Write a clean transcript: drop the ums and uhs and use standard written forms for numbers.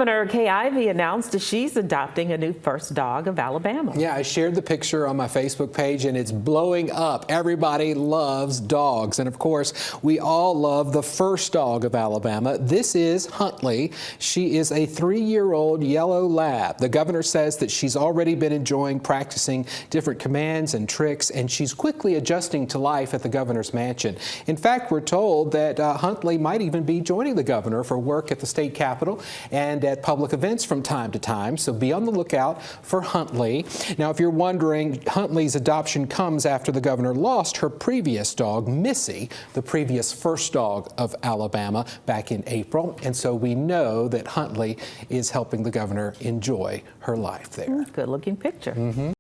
Governor Ivey announced that she's adopting a new first dog of Alabama. Yeah, I shared the picture on my Facebook page and it's blowing up. Everybody loves dogs. And of course, we all love the first dog of Alabama. This is Huntley. She is a 3-year-old yellow lab. The governor says that she's already been enjoying practicing different commands and tricks, and she's quickly adjusting to life at the governor's mansion. In fact, we're told that Huntley might even be joining the governor for work at the state capitol and at public events from time to time, so be on the lookout for Huntley. Now, if you're wondering, Huntley's adoption comes after the governor lost her previous dog, Missy, the previous first dog of Alabama, back in April, and so we know that Huntley is helping the governor enjoy her life there. Good looking picture.